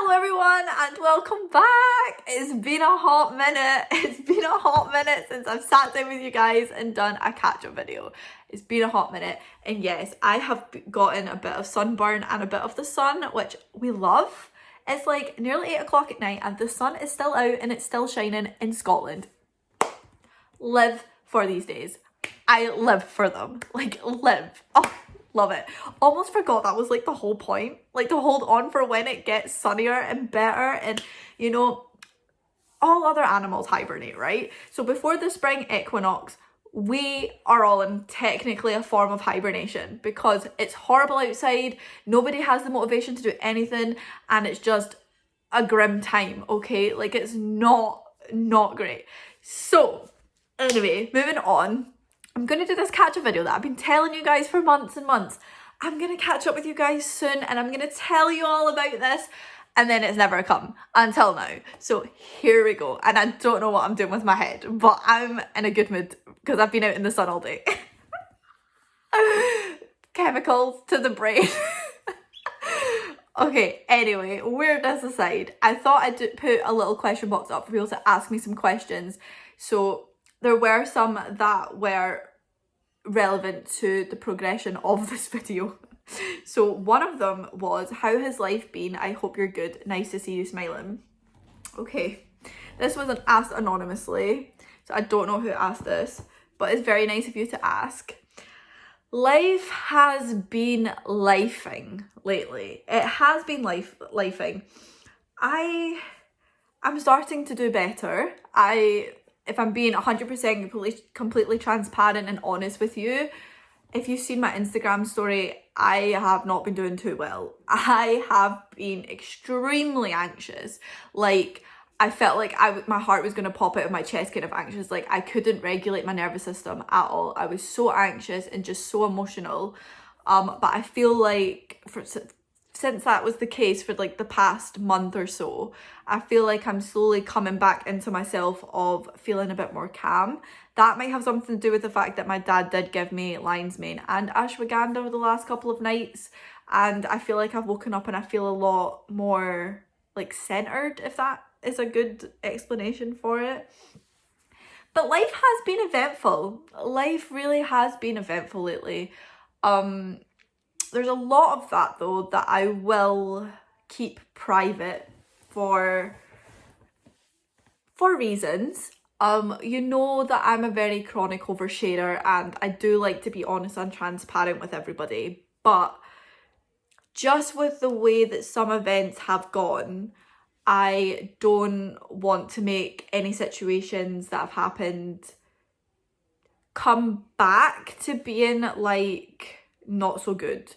Hello everyone and welcome back. It's been a hot minute. It's been a hot minute since I've sat down with you guys and done a catch-up video. It's been a hot minute, and yes, I have gotten a bit of sunburn and a bit of the sun, which we love. It's like nearly 8 o'clock at night and the sun is still out and it's still shining in Scotland. Live for these days. I live for them. Like, live. Oh, love it. Almost forgot that was like the whole point. Like, to hold on for when it gets sunnier and better. And, you know, all other animals hibernate, right? So before the spring equinox, we are all in technically a form of hibernation because it's horrible outside. Nobody has the motivation to do anything and it's just a grim time, okay? Like, it's not great. So anyway, moving on. I'm going to do this catch-up video that I've been telling you guys for months and months. I'm going to catch up with you guys soon and I'm going to tell you all about this, and then it's never come until now. So here we go. And I don't know what I'm doing with my head, but I'm in a good mood because I've been out in the sun all day. Chemicals to the brain. Okay, anyway, weirdness aside, I thought I'd put a little question box up for people to ask me some questions. So there were some that were relevant to the progression of this video. So one of them was, how has life been? I hope you're good. Nice to see you smiling. Okay, this wasn't asked anonymously, so I don't know who asked this, but it's very nice of you to ask. Life has been lifing lately. It has been lifing. I'm starting to do better. If I'm being 100% completely transparent and honest with you, if you've seen my Instagram story, I have not been doing too well. I have been extremely anxious. Like, I felt like my heart was going to pop out of my chest, kind of anxious. Like, I couldn't regulate my nervous system at all. I was so anxious and just so emotional. But I feel like since that was the case for like the past month or so, I feel like I'm slowly coming back into myself of feeling a bit more calm. That might have something to do with the fact that my dad did give me lion's mane and ashwagandha over the last couple of nights, and I feel like I've woken up and I feel a lot more like centered, if that is a good explanation for it. But life has been eventful. Life really has been eventful lately. There's a lot of that though that I will keep private for reasons. You know that I'm a very chronic oversharer and I do like to be honest and transparent with everybody, but just with the way that some events have gone, I don't want to make any situations that have happened come back to being like not so good.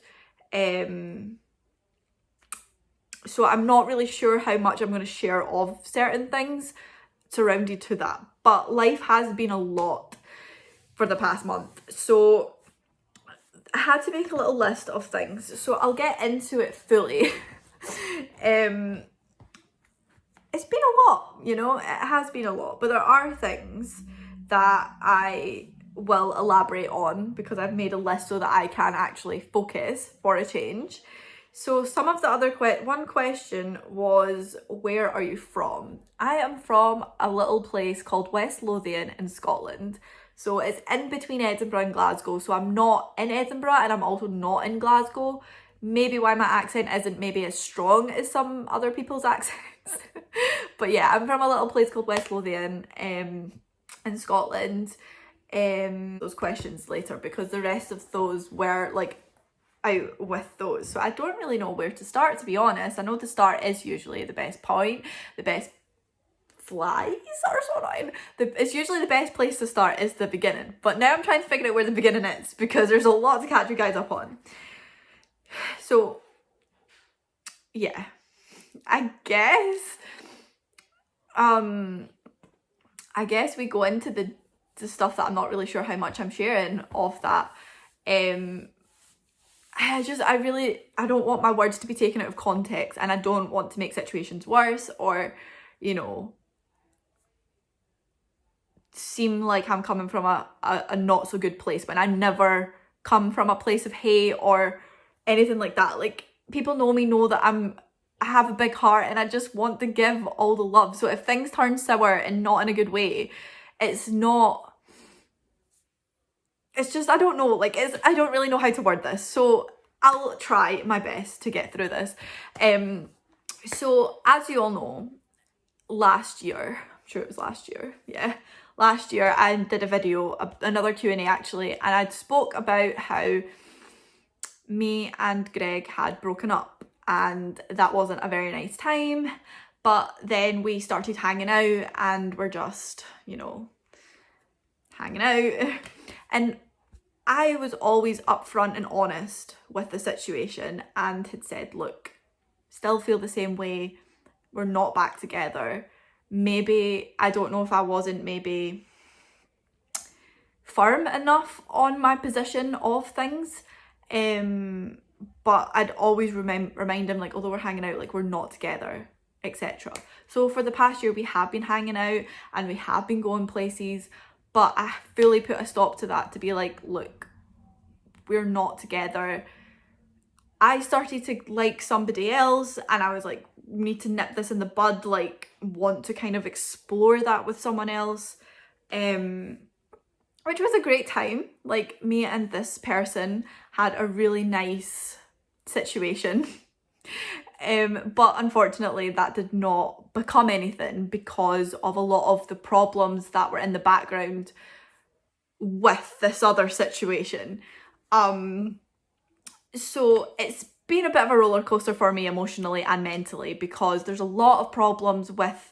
So I'm not really sure how much I'm going to share of certain things surrounded to that, but life has been a lot for the past month, so I had to make a little list of things, so I'll get into it fully. It's been a lot, you know, it has been a lot, but there are things that I will elaborate on because I've made a list so that I can actually focus for a change. So some of the other one question was, where are you from? I am from a little place called West Lothian in Scotland. So it's in between Edinburgh and Glasgow. So I'm not in Edinburgh and I'm also not in Glasgow. Maybe why my accent isn't maybe as strong as some other people's accents. But yeah, I'm from a little place called West Lothian in Scotland. Those questions later because the rest of those were like out with those, so I don't really know where to start, to be honest. I know the start is usually the best point, the best flies are so annoying. It's usually the best place to start is the beginning, but now I'm trying to figure out where the beginning is because there's a lot to catch you guys up on. So yeah, I guess we go into the stuff that I'm not really sure how much I'm sharing of that. I don't want my words to be taken out of context, and I don't want to make situations worse or, you know, seem like I'm coming from a not so good place when I never come from a place of hate or anything like that. Like, people know me, know that I'm I have a big heart and I just want to give all the love. So if things turn sour and not in a good way, it's just, I don't know, like, I don't really know how to word this. So I'll try my best to get through this. So as you all know, last year, I'm sure it was last year, yeah, last year I did a video, another Q&A actually, and I spoke about how me and Greg had broken up, and that wasn't a very nice time. But then we started hanging out and we're just, you know, hanging out. And I was always upfront and honest with the situation and had said, look, still feel the same way. We're not back together. Maybe, I don't know if I wasn't maybe firm enough on my position of things. But I'd always remind him, like, although we're hanging out, like, we're not together, etc. So for the past year, we have been hanging out and we have been going places, but I fully put a stop to that to be like, look, we're not together. I started to like somebody else and I was like, we need to nip this in the bud, like, want to kind of explore that with someone else. Which was a great time. Like, me and this person had a really nice situation. But unfortunately that did not become anything because of a lot of the problems that were in the background with this other situation. So it's been a bit of a roller coaster for me emotionally and mentally, because there's a lot of problems with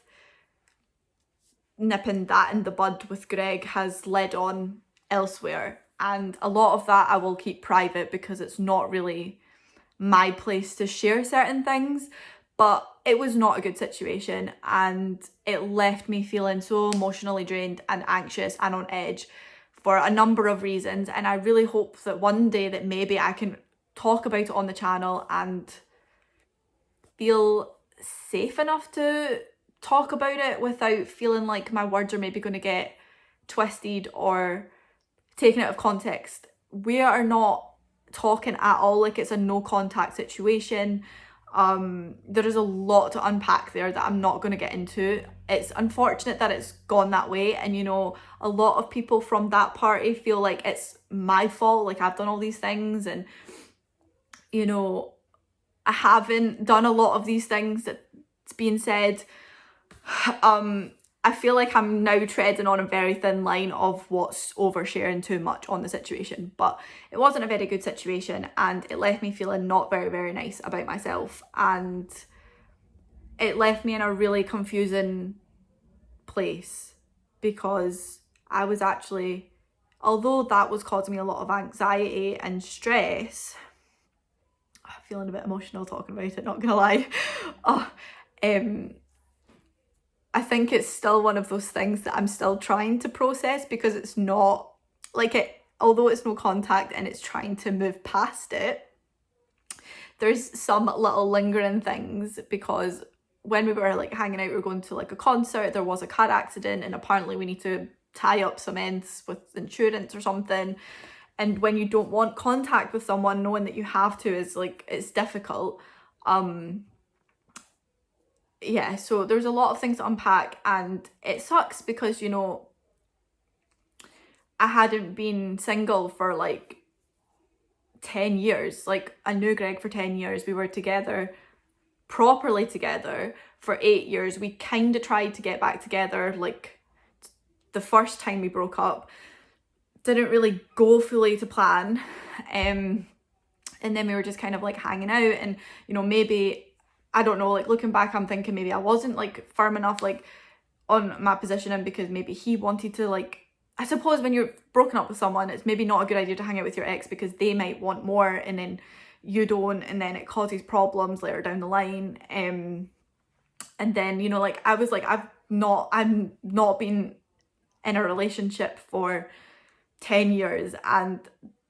nipping that in the bud with Greg has led on elsewhere, and a lot of that I will keep private because it's not really my place to share certain things. But it was not a good situation and it left me feeling so emotionally drained and anxious and on edge for a number of reasons. And I really hope that one day that maybe I can talk about it on the channel and feel safe enough to talk about it without feeling like my words are maybe going to get twisted or taken out of context. We are not talking at all like it's a no contact situation. There is a lot to unpack there that I'm not going to get into. It's unfortunate that it's gone that way, and you know, a lot of people from that party feel like it's my fault, like I've done all these things, and you know, I haven't done a lot of these things that's being said. I feel like I'm now treading on a very thin line of what's oversharing too much on the situation, but it wasn't a very good situation and it left me feeling not very, very nice about myself, and it left me in a really confusing place because I was actually, although that was causing me a lot of anxiety and stress, I'm feeling a bit emotional talking about it, not gonna lie. I think it's still one of those things that I'm still trying to process, because it's not like it, although it's no contact and it's trying to move past it, there's some little lingering things, because when we were like hanging out, we were going to like a concert, there was a car accident and apparently we need to tie up some ends with insurance or something. And when you don't want contact with someone, knowing that you have to is like, it's difficult. Yeah, so there's a lot of things to unpack and it sucks because, you know, I hadn't been single for like 10 years. Like, I knew Greg for 10 years. We were together, properly together, for 8 years. We kind of tried to get back together like the first time we broke up. Didn't really go fully to plan. And then we were just kind of like hanging out, and, you know, maybe, I don't know, like looking back, I'm thinking maybe I wasn't like firm enough like on my positioning, because maybe he wanted to, like, I suppose when you're broken up with someone, it's maybe not a good idea to hang out with your ex because they might want more and then you don't, and then it causes problems later down the line. And then, you know, like I was like, I've not been in a relationship for 10 years and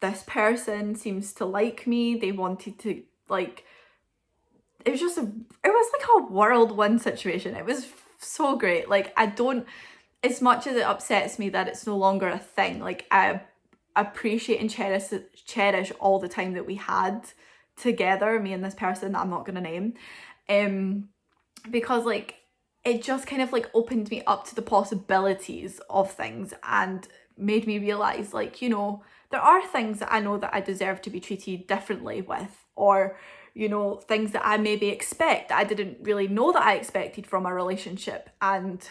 this person seems to like me. They wanted to, like, it was like a whirlwind situation. It was so great. Like, I don't, as much as it upsets me that it's no longer a thing, like, I appreciate and cherish all the time that we had together, me and this person that I'm not going to name. because like it just kind of like opened me up to the possibilities of things and made me realize, like, you know, there are things that I know that I deserve to be treated differently with, or, you know, things that I maybe expect I didn't really know that I expected from a relationship. And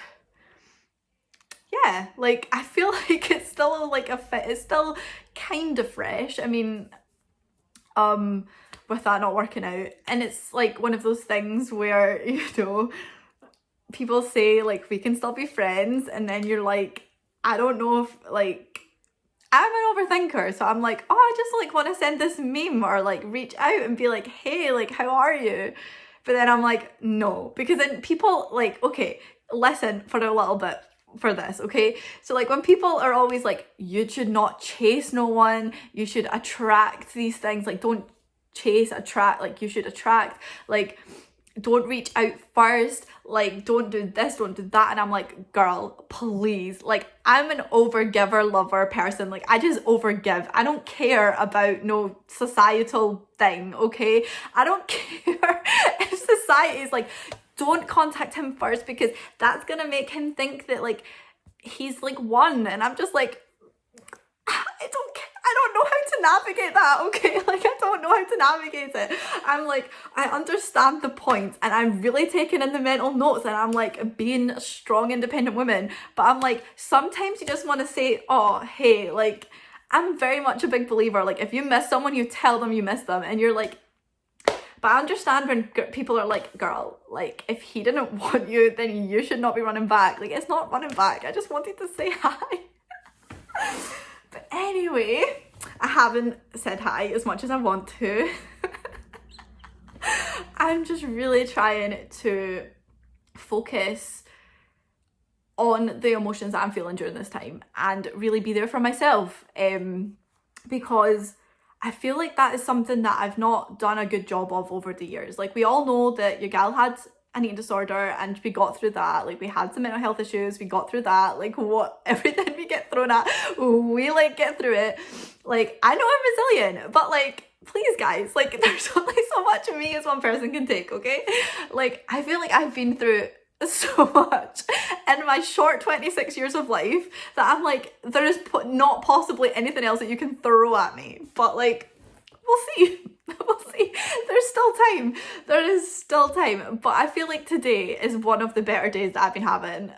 yeah, like I feel like it's still like it's still kind of fresh. I mean, with that not working out, and it's like one of those things where, you know, people say like we can still be friends, and then you're like, I don't know if, like, I'm an overthinker, so I'm like, oh, I just like want to send this meme or like reach out and be like, hey, like, how are you? But then I'm like, no, because then people like, okay, listen for a little bit for this, okay? So like when people are always like, you should not chase no one, you should attract these things, like don't chase, attract, like you should attract, like don't reach out first, like don't do this, don't do that. And I'm like, girl, please, like I'm an overgiver lover person, like I just overgive. I don't care about no societal thing, okay? I don't care if society is like, don't contact him first because that's gonna make him think that like he's like one. And I'm just like, I don't know how to navigate that, okay? Like I don't know how to navigate it. I'm like, I understand the point, and I'm really taking in the mental notes, and I'm like being a strong independent woman, but I'm like, sometimes you just want to say, oh hey, like I'm very much a big believer, like if you miss someone, you tell them you miss them. And you're like, but I understand when people are like, girl, like if he didn't want you, then you should not be running back. Like it's not running back, I just wanted to say hi. But anyway, I haven't said hi as much as I want to. I'm just really trying to focus on the emotions that I'm feeling during this time and really be there for myself, because I feel like that is something that I've not done a good job of over the years. Like we all know that your gal had an eating disorder and we got through that, like we had some mental health issues, we got through that, like what, everything we get thrown at, we like get through it. Like I know I'm resilient, but like please guys, like there's only so much me as one person can take, okay? Like I feel like I've been through so much in my short 26 years of life that I'm like, there is not possibly anything else that you can throw at me, but like we'll see. We'll see. There's still time. There is still time. But I feel like today is one of the better days that I've been having,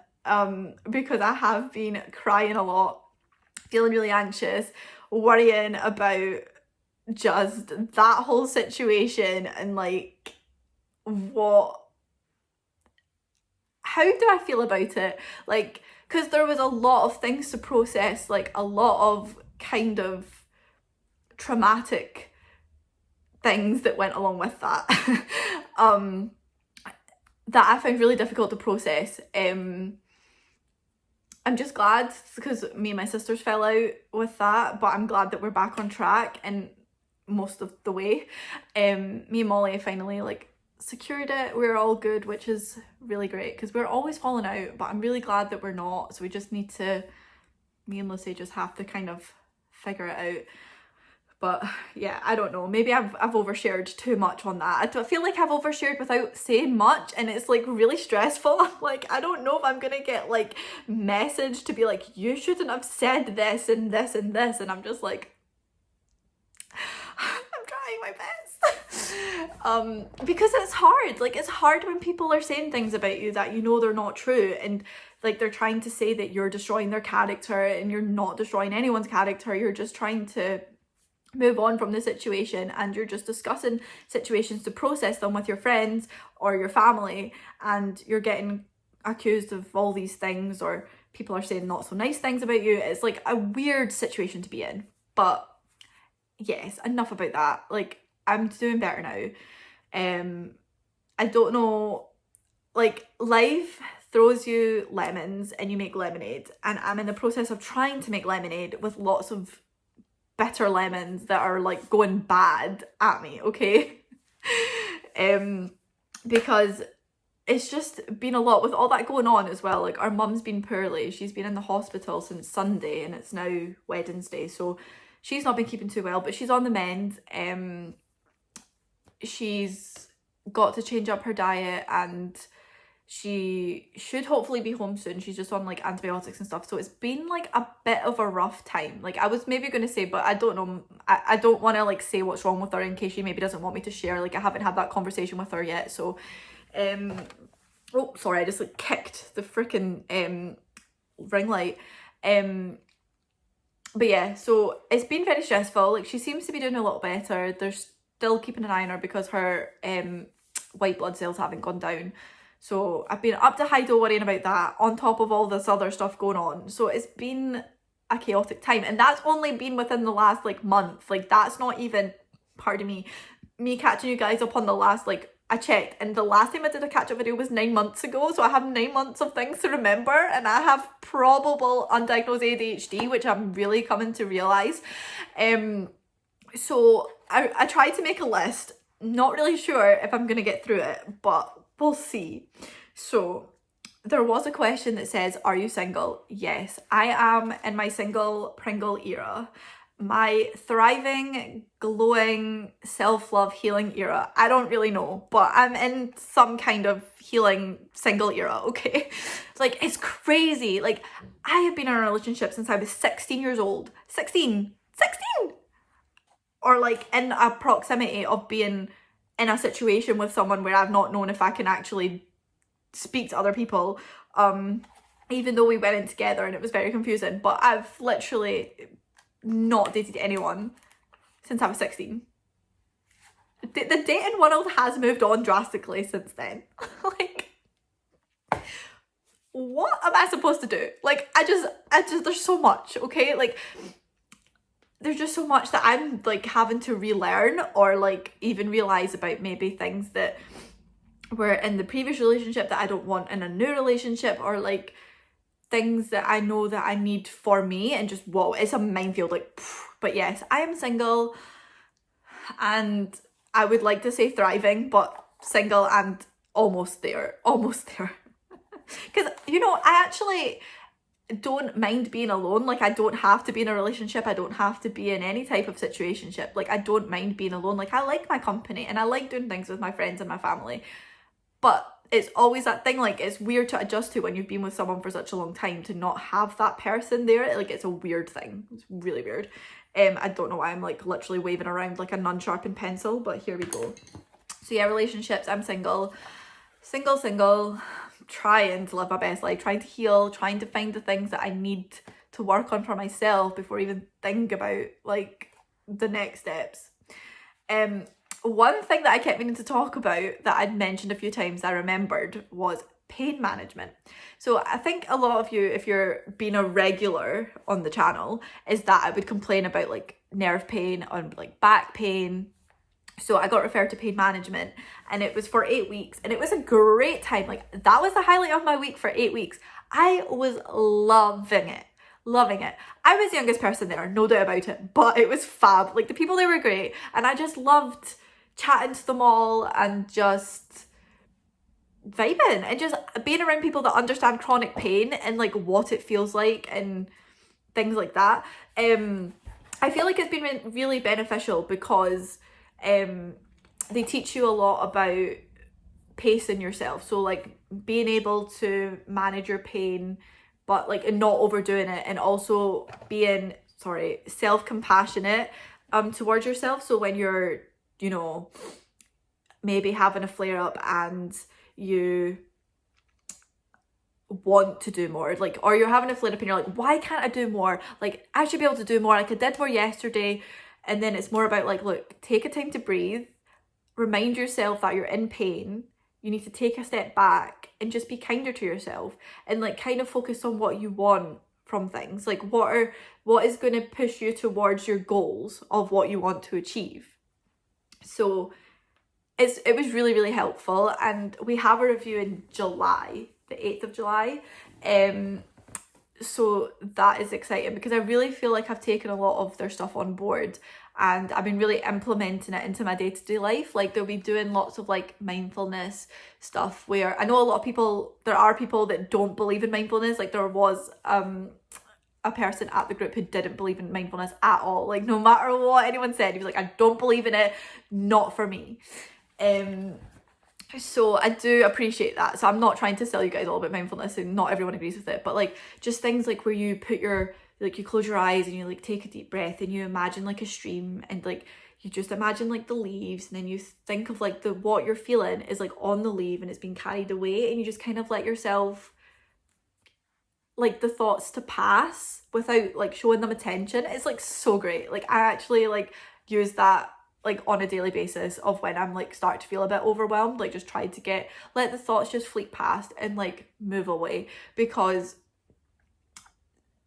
because I have been crying a lot, feeling really anxious, worrying about just that whole situation and like how do I feel about it? Like, because there was a lot of things to process, like a lot of kind of traumatic things that went along with that, that I found really difficult to process. I'm just glad, because me and my sisters fell out with that, but I'm glad that we're back on track and most of the way. Me and Molly finally like secured it, we're all good, which is really great because we're always falling out, but I'm really glad that we're not. So we just need to, me and Lucy just have to kind of figure it out. But yeah, I don't know, maybe I've overshared too much on that. I feel like I've overshared without saying much, and it's like really stressful. I'm like, I don't know if I'm gonna get like message to be like, you shouldn't have said this and this and this, and I'm just like, I'm trying my best. Because it's hard. Like it's hard when people are saying things about you that you know they're not true, and like they're trying to say that you're destroying their character, and you're not destroying anyone's character. You're just trying to move on from the situation, and you're just discussing situations to process them with your friends or your family, and you're getting accused of all these things, or people are saying not so nice things about you. It's like a weird situation to be in. But yes, enough about that. Like I'm doing better now. I don't know, like life throws you lemons and you make lemonade, and I'm in the process of trying to make lemonade with lots of bitter lemons that are like going bad at me, okay? Because it's just been a lot with all that going on as well. Like our mum's been poorly, she's been in the hospital since Sunday and it's now Wednesday, so she's not been keeping too well, but she's on the mend. She's got to change up her diet, and she should hopefully be home soon. She's just on like antibiotics and stuff, so it's been like a bit of a rough time. Like I was maybe going to say, but I don't know, I don't want to like say what's wrong with her in case she maybe doesn't want me to share. Like I haven't had that conversation with her yet, so oh sorry, I just like kicked the freaking ring light. But yeah, so it's been very stressful. Like she seems to be doing a lot better. They're still keeping an eye on her because her white blood cells haven't gone down. So I've been up to high door worrying about that on top of all this other stuff going on. So it's been a chaotic time, and that's only been within the last like month. Like that's not even, pardon me catching you guys up on the last, like I checked, and the last time I did a catch-up video was 9 months ago, so I have 9 months of things to remember, and I have probable undiagnosed ADHD, which I'm really coming to realise. So I tried to make a list, not really sure if I'm going to get through it, but we'll see. So there was a question that says, are you single? Yes, I am in my single Pringle era. My thriving, glowing, self-love healing era. I don't really know, but I'm in some kind of healing single era, okay? Like, it's crazy. Like, I have been in a relationship since I was 16 years old. 16! Or like in a proximity of being in a situation with someone where I've not known if I can actually speak to other people. Even though we went in together and it was very confusing, but I've literally not dated anyone since I was 16. The dating world has moved on drastically since then. Like, what am I supposed to do? Like, I just, there's so much, okay? Like, there's just so much that I'm like having to relearn or like even realize about maybe things that were in the previous relationship that I don't want in a new relationship, or like things that I know that I need for me, and just whoa, it's a minefield. Like, but yes, I am single, and I would like to say thriving, but single and almost there. Because you know, I actually don't mind being alone. Like, I don't have to be in a relationship, I don't have to be in any type of situationship. Like, I don't mind being alone. Like, I like my company and I like doing things with my friends and my family, but it's always that thing, like, it's weird to adjust to when you've been with someone for such a long time, to not have that person there. Like, it's a weird thing. It's really weird. I don't know why I'm like literally waving around like a non-sharpened pencil, but here we go. So yeah, relationships, I'm single, trying to live my best life, trying to heal, trying to find the things that I need to work on for myself before I even think about like the next steps. One thing that I kept meaning to talk about that I'd mentioned a few times, I remembered, was pain management. So I think a lot of you, if you're being a regular on the channel, is that I would complain about like nerve pain or like back pain. So I got referred to pain management, and it was for 8 weeks, and it was a great time. Like, that was the highlight of my week for 8 weeks. I was loving it. I was the youngest person there, no doubt about it, but it was fab. Like, the people there were great, and I just loved chatting to them all and just vibing and just being around people that understand chronic pain and like what it feels like and things like that. I feel like it's been really beneficial because they teach you a lot about pacing yourself. So like being able to manage your pain, but like and not overdoing it, and also being self-compassionate towards yourself. So when you're, you know, maybe having a flare up and you want to do more, like, or you're having a flare up and you're like, why can't I do more? Like, I should be able to do more, like I did more yesterday. And then it's more about like, look, take a time to breathe, remind yourself that you're in pain, you need to take a step back and just be kinder to yourself, and like kind of focus on what you want from things. Like, what is going to push you towards your goals of what you want to achieve. So it was really, really helpful, and we have a review in July, the 8th of July. So that is exciting because I really feel like I've taken a lot of their stuff on board, and I've been really implementing it into my day-to-day life. Like, they'll be doing lots of like mindfulness stuff, where I know a lot of people, there are people that don't believe in mindfulness. Like, there was a person at the group who didn't believe in mindfulness at all. Like, no matter what anyone said, he was like, I don't believe in it, not for me. So I do appreciate that. So I'm not trying to sell you guys all about mindfulness, and not everyone agrees with it, but like just things like where you put your, like you close your eyes and you like take a deep breath and you imagine like a stream, and like you just imagine like the leaves, and then you think of like the what you're feeling is like on the leaf and it's being carried away, and you just kind of let yourself like the thoughts to pass without like showing them attention. It's like so great. Like I actually like use that like on a daily basis of when I'm like start to feel a bit overwhelmed, like just try to let the thoughts just fleet past and like move away, because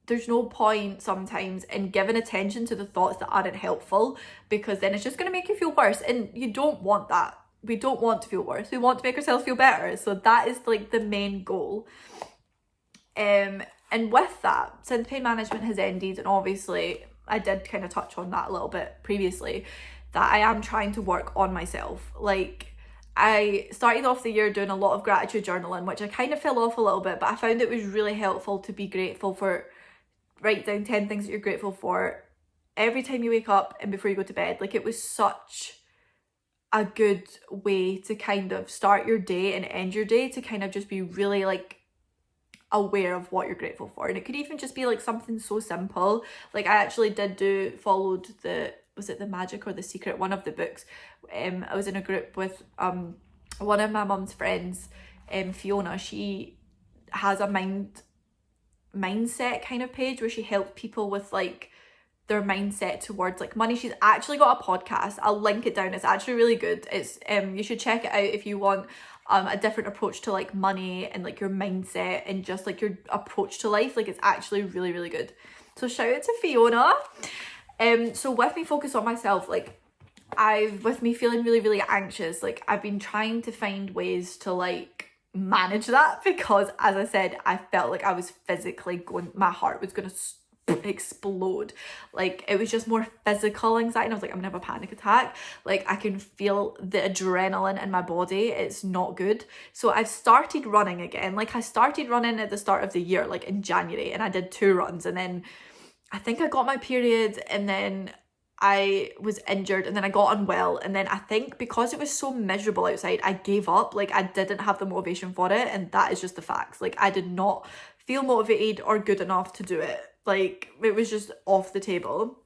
there's no point sometimes in giving attention to the thoughts that aren't helpful, because then it's just going to make you feel worse, and you don't want that. We don't want to feel worse, we want to make ourselves feel better. So that is like the main goal. And with that, since pain management has ended, and obviously I did kind of touch on that a little bit previously, that I am trying to work on myself. Like I started off the year doing a lot of gratitude journaling, which I kind of fell off a little bit, but I found it was really helpful to be grateful for, write down 10 things that you're grateful for every time you wake up and before you go to bed. Like it was such a good way to kind of start your day and end your day, to kind of just be really like aware of what you're grateful for. And it could even just be like something so simple. Like I actually followed was it The Magic or The Secret, one of the books. I was in a group with one of my mum's friends, Fiona. She has a mindset kind of page where she helps people with like their mindset towards like money. She's actually got a podcast, I'll link it down, it's actually really good. It's you should check it out if you want a different approach to like money and like your mindset and just like your approach to life. Like it's actually really, really good. So shout out to Fiona. So with me focus on myself, like with me feeling really, really anxious, like I've been trying to find ways to like manage that, because as I said, I felt like I was physically my heart was gonna explode. Like it was just more physical anxiety, and I was like, I'm gonna have a panic attack. Like I can feel the adrenaline in my body, it's not good. So I've started running again. Like I started running at the start of the year, like in January, and I did 2 runs, and then I think I got my period, and then I was injured, and then I got unwell, and then I think because it was so miserable outside, I gave up. Like I didn't have the motivation for it, and that is just the facts. Like I did not feel motivated or good enough to do it. Like it was just off the table.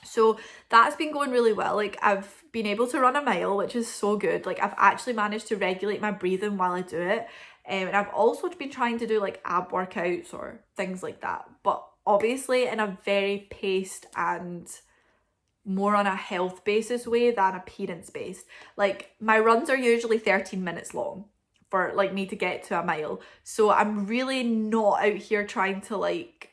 So that's been going really well. Like I've been able to run a mile, which is so good. Like I've actually managed to regulate my breathing while I do it. And I've also been trying to do like ab workouts or things like that, but obviously in a very paced and more on a health basis way than appearance based. Like my runs are usually 13 minutes long for like me to get to a mile. So I'm really not out here trying to like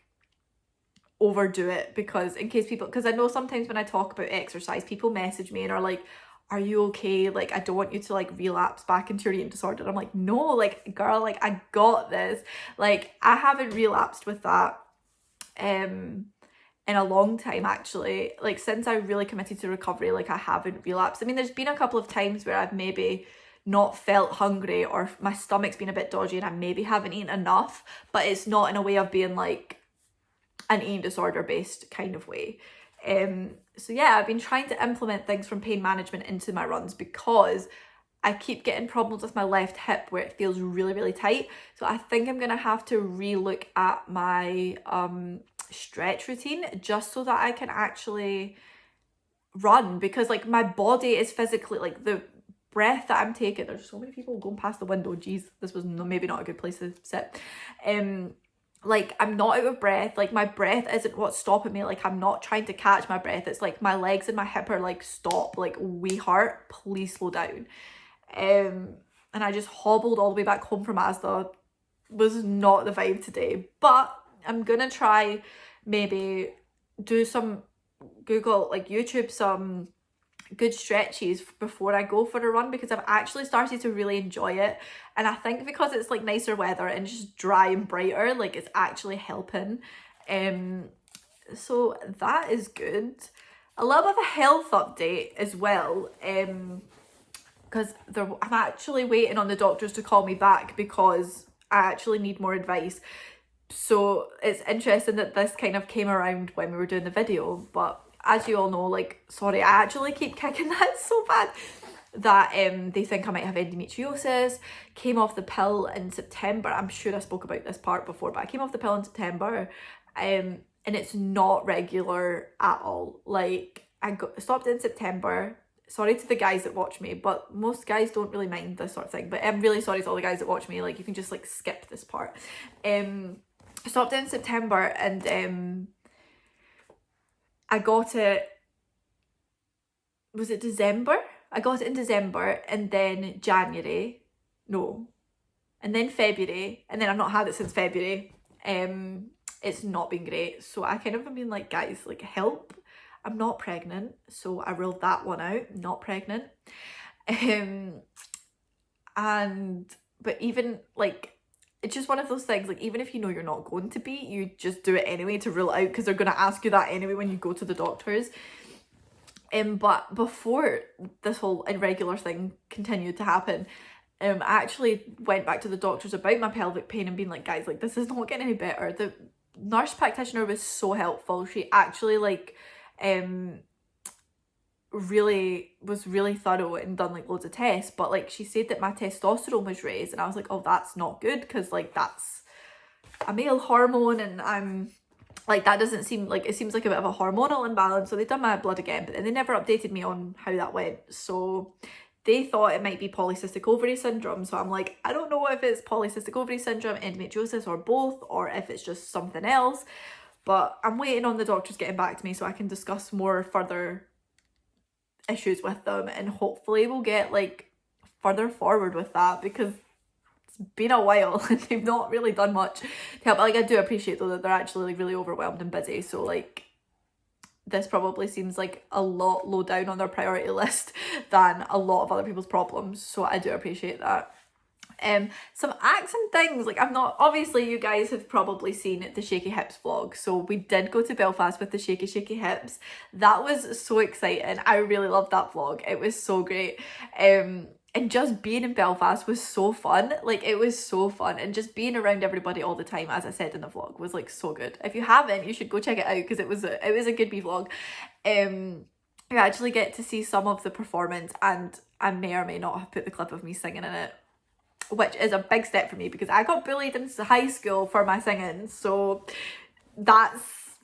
overdo it, because in case because I know sometimes when I talk about exercise, people message me and are like, are you okay? Like I don't want you to like relapse back into your eating disorder. And I'm like, no, like girl, like I got this. Like I haven't relapsed with that in a long time actually. Like since I really committed to recovery, like I haven't relapsed. I mean, there's been a couple of times where I've maybe not felt hungry, or my stomach's been a bit dodgy and I maybe haven't eaten enough, but it's not in a way of being like an eating disorder based kind of way. So yeah, I've been trying to implement things from pain management into my runs, because I keep getting problems with my left hip where it feels really, really tight. So I think I'm gonna have to relook at my stretch routine, just so that I can actually run, because like my body is physically, like the breath that I'm taking, there's so many people going past the window, geez, this was maybe not a good place to sit. Like I'm not out of breath, like my breath isn't what's stopping me, like I'm not trying to catch my breath, it's like my legs and my hip are like, stop, like we heart, please slow down. And I just hobbled all the way back home from Asda, was not the vibe today, but I'm gonna try maybe do some YouTube some good stretches before I go for a run, because I've actually started to really enjoy it, and I think because it's like nicer weather and just dry and brighter, like it's actually helping. So that is good. A little bit of a health update as well, because I'm actually waiting on the doctors to call me back, because I actually need more advice. So it's interesting that this kind of came around when we were doing the video, but as you all know, like, sorry, I actually keep kicking that so bad. that they think I might have endometriosis. Came off the pill in September. I'm sure I spoke about this part before, but I came off the pill in September, and it's not regular at all. Like, I stopped in September. Sorry to the guys that watch me, but most guys don't really mind this sort of thing. But I'm really sorry to all the guys that watch me. Like, you can just like skip this part. I stopped in September, and I got it. Was it December? I got it in December, and then January. No. And then February. And then I've not had it since February. It's not been great. So I kind of have been like, guys, like, help. I'm not pregnant. So I ruled that one out. Not pregnant. But even like, it's just one of those things, like, even if you know you're not going to be, you just do it anyway to rule it out, because they're going to ask you that anyway when you go to the doctors. But before this whole irregular thing continued to happen, I actually went back to the doctors about my pelvic pain and being like, guys, like, this is not getting any better. The nurse practitioner was so helpful. She actually like was really thorough and done like loads of tests, but like, she said that my testosterone was raised, and I was like, oh, that's not good, because like, that's a male hormone, and I'm like, that doesn't seem like, it seems like a bit of a hormonal imbalance. So they done my blood again, but then they never updated me on how that went. So they thought it might be polycystic ovary syndrome. So I'm like, I don't know if it's polycystic ovary syndrome, endometriosis, or both, or if it's just something else. But I'm waiting on the doctors getting back to me so I can discuss more further issues with them, and hopefully we'll get like further forward with that, because it's been a while and they've not really done much to help. Like, I do appreciate though that they're actually like really overwhelmed and busy, so like, this probably seems like a lot low down on their priority list than a lot of other people's problems, so I do appreciate that. Some acts and things, like, I'm not, obviously you guys have probably seen the Shaky Hips vlog, so we did go to Belfast with the Shaky Hips. That was so exciting. I really loved that vlog. It was so great. And just being in Belfast was so fun. Like, it was so fun, and just being around everybody all the time, as I said in the vlog, was like so good. If you haven't, you should go check it out, because it was a good wee vlog. You actually get to see some of the performance, and I may or may not have put the clip of me singing in it, which is a big step for me, because I got bullied in high school for my singing. So that's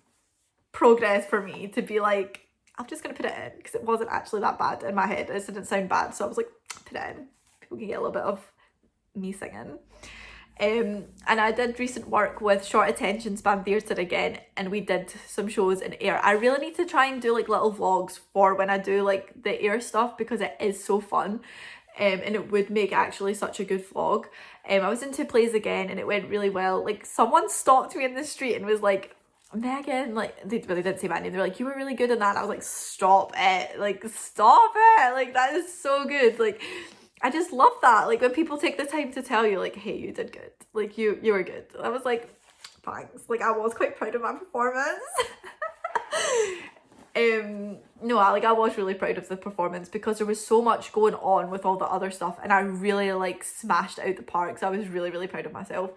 progress for me, to be like, I'm just going to put it in, because it wasn't actually that bad in my head. It didn't sound bad. So I was like, put it in. People can get a little bit of me singing. And I did recent work with Short Attention Span Theatre again, and we did some shows in Ayr. I really need to try and do like little vlogs for when I do like the Ayr stuff, because it is so fun. And it would make actually such a good vlog. I was in 2 plays again, and it went really well. Like, someone stopped me in the street and was like, Megan, like, they didn't say my name, they're like, you were really good in that, and I was like, stop it, like, stop it, like, that is so good. Like, I just love that, like, when people take the time to tell you, like, hey, you did good, like, you were good. I was like, thanks. Like, I was quite proud of my performance. No, I was really proud of the performance, because there was so much going on with all the other stuff, and I really like smashed out the park. So I was really, really proud of myself.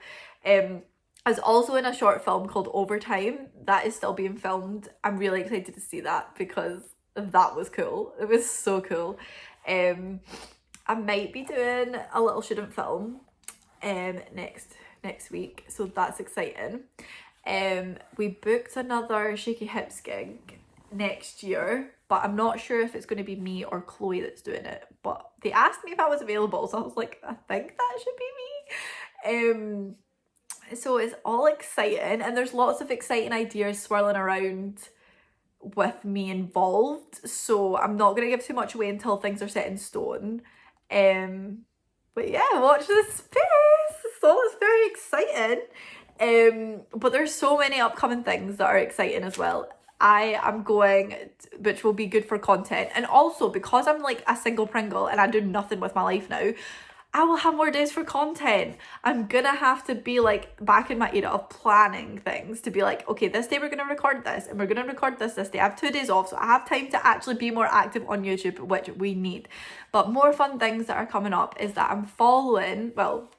I was also in a short film called Overtime that is still being filmed. I'm really excited to see that, because that was cool. It was so cool. I might be doing a little student film next week, so that's exciting. We booked another Shaky Hips gig next year, but I'm not sure if it's going to be me or Chloe that's doing it. But they asked me if I was available, so I was like, I think that should be me. So it's all exciting, and there's lots of exciting ideas swirling around with me involved, so I'm not going to give too much away until things are set in stone. But yeah, watch this space. So it's very exciting. But there's so many upcoming things that are exciting as well. I am going, which will be good for content, and also because I'm like a single Pringle and I do nothing with my life now, I will have more days for content. I'm gonna have to be like back in my era of planning things, to be like, okay, this day we're gonna record this, and we're gonna record this day. I have 2 days off, so I have time to actually be more active on YouTube, which we need. But more fun things that are coming up is that I'm following, well,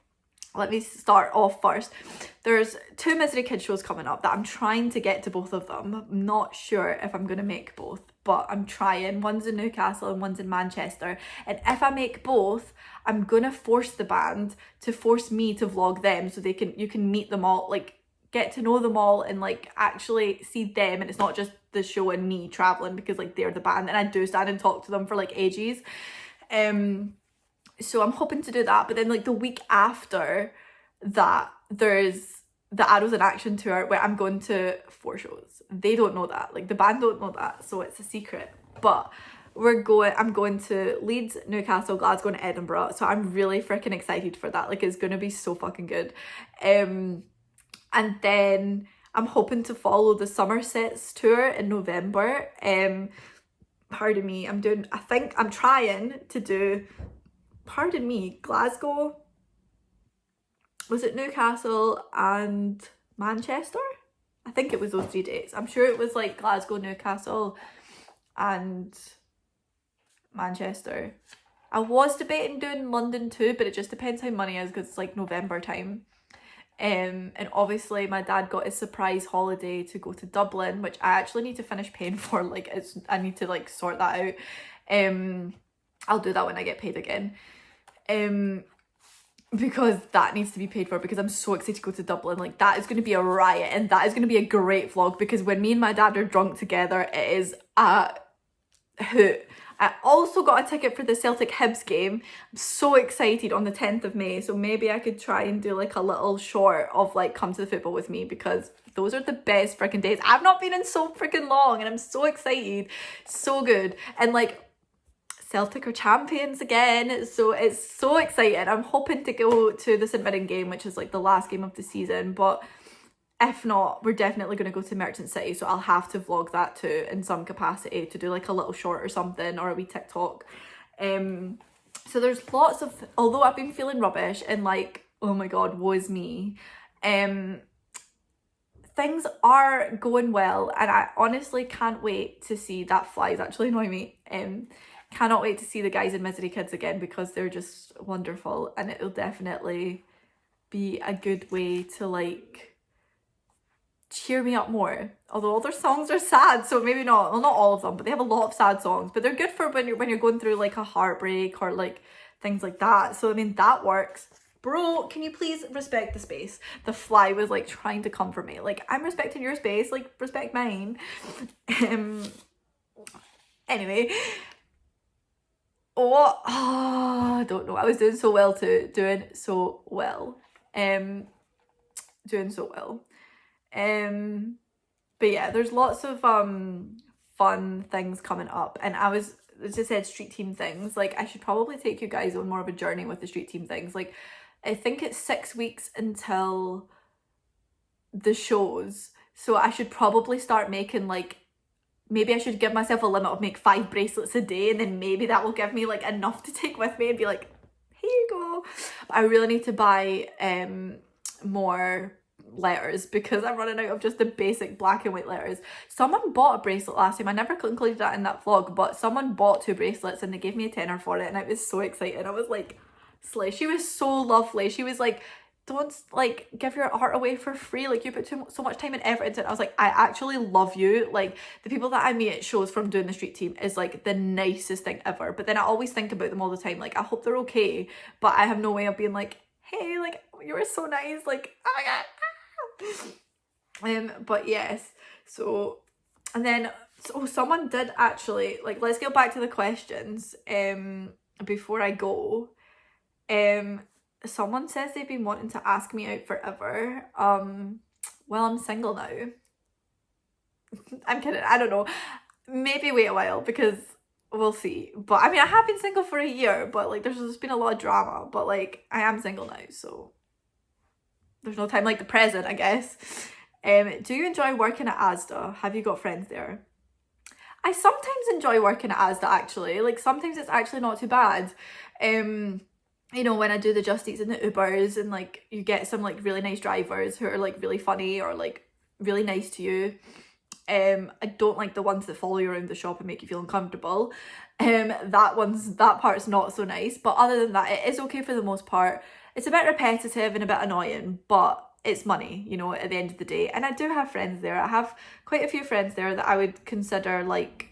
let me start off first. There's 2 Misery Kids shows coming up that I'm trying to get to both of them. I'm not sure if I'm going to make both, but I'm trying. One's in Newcastle and one's in Manchester. And if I make both, I'm going to force the band to force me to vlog them so you can meet them all, like get to know them all and like actually see them, and it's not just the show and me traveling, because like they're the band and I do stand and talk to them for like ages. So I'm hoping to do that. But then like the week after that, there's the Arrows in Action tour where I'm going to 4 shows. They don't know that, like the band don't know that, so it's a secret. But I'm going to Leeds, Newcastle, Glasgow and Edinburgh, so I'm really freaking excited for that. Like it's gonna be so fucking good. And then I'm hoping to follow the Somersets tour in November. Pardon me, I'm trying to do, Glasgow, was it Newcastle and Manchester? I think it was those 3 dates. I'm sure it was like Glasgow, Newcastle and Manchester. I was debating doing London too, but it just depends how money is, because it's like November time. And obviously my dad got a surprise holiday to go to Dublin, which I actually need to finish paying for. Like I need to like sort that out. I'll do that when I get paid again. Because that needs to be paid for, because I'm so excited to go to Dublin. Like that is going to be a riot, and that is going to be a great vlog, because when me and my dad are drunk together, it is a hoot. I also got a ticket for the Celtic Hibs game. I'm so excited, on the 10th of May. So maybe I could try and do like a little short of like come to the football with me, because those are the best freaking days. I've not been in so freaking long and I'm so excited. So good. And like Celtic are champions again, so it's so exciting. I'm hoping to go to the St Mirren game, which is like the last game of the season, but if not, we're definitely going to go to Merchant City, so I'll have to vlog that too in some capacity, to do like a little short or something, or a wee TikTok. So there's lots of, although I've been feeling rubbish and like, oh my god, woe is me, things are going well, and I honestly can't wait to see, that fly is actually annoying me, cannot wait to see the guys in Misery Kids again, because they're just wonderful, and it'll definitely be a good way to like cheer me up more. Although all their songs are sad, so maybe not, well, not all of them, but they have a lot of sad songs, but they're good for when you're going through like a heartbreak or like things like that. So I mean, that works. Bro, can you please respect the space? The fly was like trying to come for me. Like, I'm respecting your space, like respect mine. Anyway, I don't know. I was doing so well too. Doing so well. But yeah, there's lots of fun things coming up, and as I said, street team things. Like, I should probably take you guys on more of a journey with the street team things. Like, I think it's 6 weeks until the shows, so I should probably start making like, maybe I should give myself a limit of make 5 bracelets a day, and then maybe that will give me like enough to take with me and be like, here you go. But I really need to buy more letters, because I'm running out of just the basic black and white letters. Someone bought a bracelet last time. I never included that in that vlog, but someone bought 2 bracelets and they gave me a tenner for it, and I was so excited. I was like, slay. She was so lovely. She was like, don't like give your art away for free, like you put so much time and effort into it. I was like, I actually love you. Like, the people that I meet at shows from doing the street team is like the nicest thing ever. But then I always think about them all the time, like I hope they're okay, but I have no way of being like, hey, like you were so nice, like oh my god. But yes, so, and then so someone did actually, like, let's go back to the questions before I go. Someone says they've been wanting to ask me out forever. Well, I'm single now. I'm kidding, I don't know, maybe wait a while, because we'll see. But I mean, I have been single for a year, but like there's just been a lot of drama, but like I am single now, so there's no time like the present, I guess. Do you enjoy working at Asda? Have you got friends there? I sometimes enjoy working at Asda, actually. Like, sometimes it's actually not too bad. You know, when I do the Just Eats and the Ubers, and like you get some like really nice drivers who are like really funny or like really nice to you. I don't like the ones that follow you around the shop and make you feel uncomfortable. That part's not so nice, but other than that, it is okay for the most part. it's a bit repetitive and a bit annoying, but it's money, you know, at the end of the day. And I do have friends there. I have quite a few friends there that I would consider like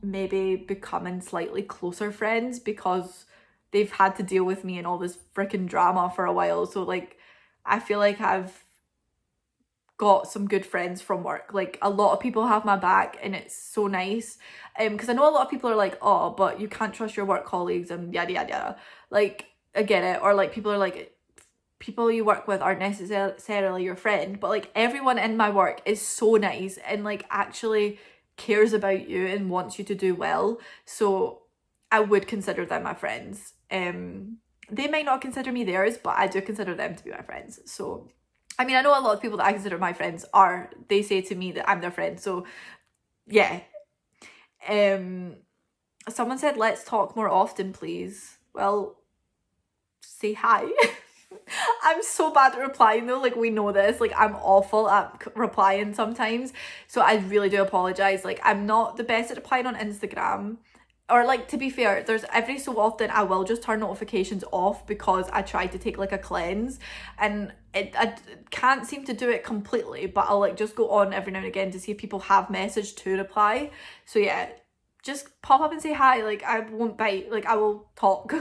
maybe becoming slightly closer friends because they've had to deal with me and all this freaking drama for a while. So like I feel like I've got some good friends from work. Like a lot of people have my back and it's so nice. Because I know a lot of people are like, oh, but you can't trust your work colleagues and yada yada yada. Like I get it. Or like people are like, people you work with aren't necessarily your friend, but like everyone in my work is so nice and like actually cares about you and wants you to do well. So I would consider them my friends. They might not consider me theirs, but I do consider them to be my friends. So I mean, I know a lot of people that I consider my friends they say to me that I'm their friend. So yeah. Someone said, let's talk more often, please. Well, say hi. I'm so bad at replying though, like we know this, like I'm awful at replying sometimes, so I really do apologize. Like I'm not the best at replying on Instagram, or like to be fair, there's every so often I will just turn notifications off because I try to take like a cleanse and I can't seem to do it completely, but I'll like just go on every now and again to see if people have messaged to reply. So yeah, just pop up and say hi. Like I won't bite, like I will talk.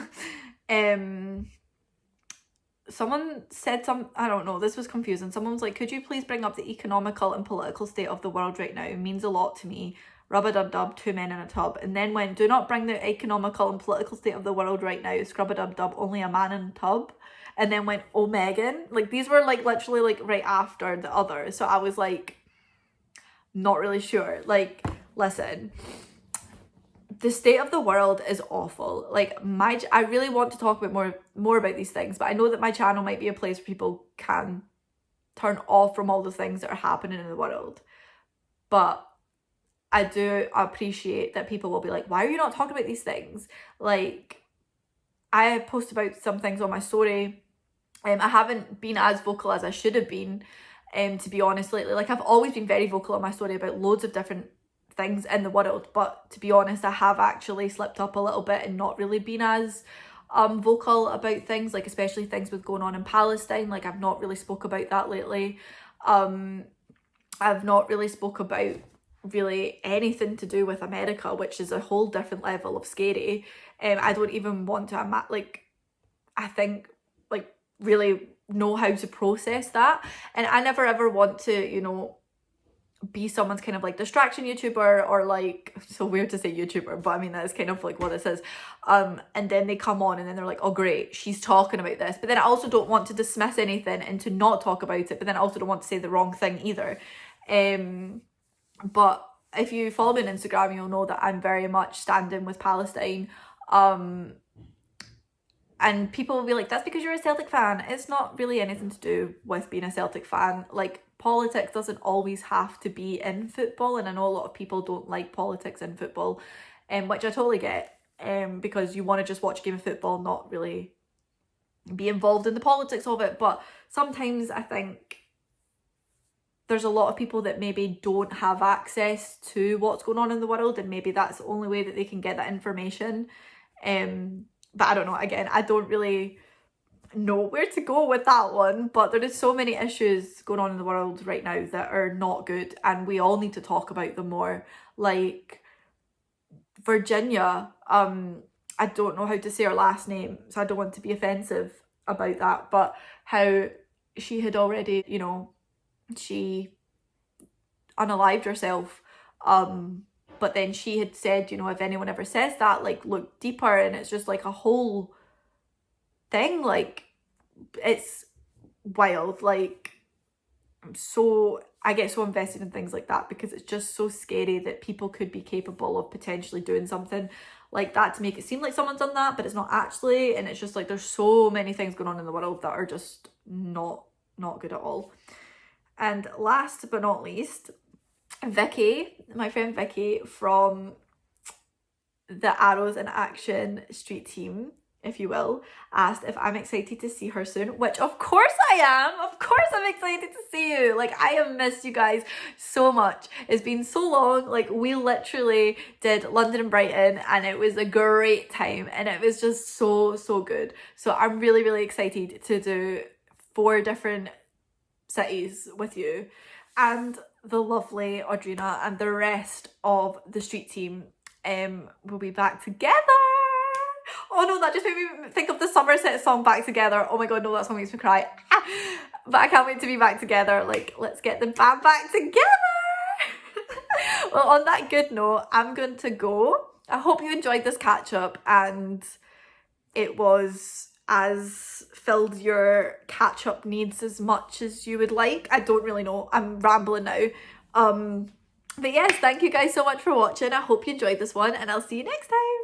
Someone said I don't know, this was confusing. Someone was like, could you please bring up the economical and political state of the world right now? It means a lot to me. Rub-a-dub-dub, 2 men in a tub. And then went, do not bring the economical and political state of the world right now. Scrub-a-dub-dub, only a man in a tub. And then went, oh, Megan. Like, these were like literally like right after the others. So I was like, not really sure. Like, listen, the state of the world is awful. Like I really want to talk about more about these things, but I know that my channel might be a place where people can turn off from all the things that are happening in the world. But I do appreciate that people will be like, why are you not talking about these things? Like I post about some things on my story. I haven't been as vocal as I should have been, to be honest, lately. Like I've always been very vocal on my story about loads of different things in the world, but to be honest, I have actually slipped up a little bit and not really been as vocal about things, like especially things with going on in Palestine. Like I've not really spoke about that lately. I've not really spoke about really anything to do with America, which is a whole different level of scary. I don't even want to I think like really know how to process that, and I never ever want to, you know, be someone's kind of like distraction YouTuber, or like, so weird to say YouTuber, but I mean that's kind of like what this is. And then they come on and then they're like, oh great, she's talking about this, but then I also don't want to dismiss anything and to not talk about it, but then I also don't want to say the wrong thing either. But if you follow me on Instagram, you'll know that I'm very much standing with Palestine. And people will be like, that's because you're a Celtic fan. It's not really anything to do with being a Celtic fan. Like, politics doesn't always have to be in football, and I know a lot of people don't like politics in football, which I totally get, because you want to just watch a game of football, not really be involved in the politics of it. But sometimes I think there's a lot of people that maybe don't have access to what's going on in the world, and maybe that's the only way that they can get that information. But I don't know, again, I don't really know where to go with that one, but there is so many issues going on in the world right now that are not good, and we all need to talk about them more. Like Virginia, I don't know how to say her last name, so I don't want to be offensive about that, but how she had already, you know, she unalived herself, but then she had said, you know, if anyone ever says that, like, look deeper. And it's just like a whole thing. Like, it's wild. Like, I get so invested in things like that because it's just so scary that people could be capable of potentially doing something like that to make it seem like someone's done that, but it's not actually. And it's just like, there's so many things going on in the world that are just not good at all. And last but not least, Vicky, my friend Vicky from the Arrows in Action street team, if you will, asked if I'm excited to see her soon, which of course I am. Of course I'm excited to see you. Like, I have missed you guys so much. It's been so long. Like, we literally did London and Brighton and it was a great time and it was just so, so good. So I'm really, really excited to do 4 different cities with you and the lovely Audrina and the rest of the street team will be back together. Oh no, that just made me think of the Somerset song, Back Together. Oh my god, no, that song makes me cry. But I can't wait to be back together. Like, let's get the band back together. Well, on that good note, I'm going to go. I hope you enjoyed this catch up and it was as filled your catch up needs as much as you would like. I don't really know. I'm rambling now. But yes, thank you guys so much for watching. I hope you enjoyed this one and I'll see you next time.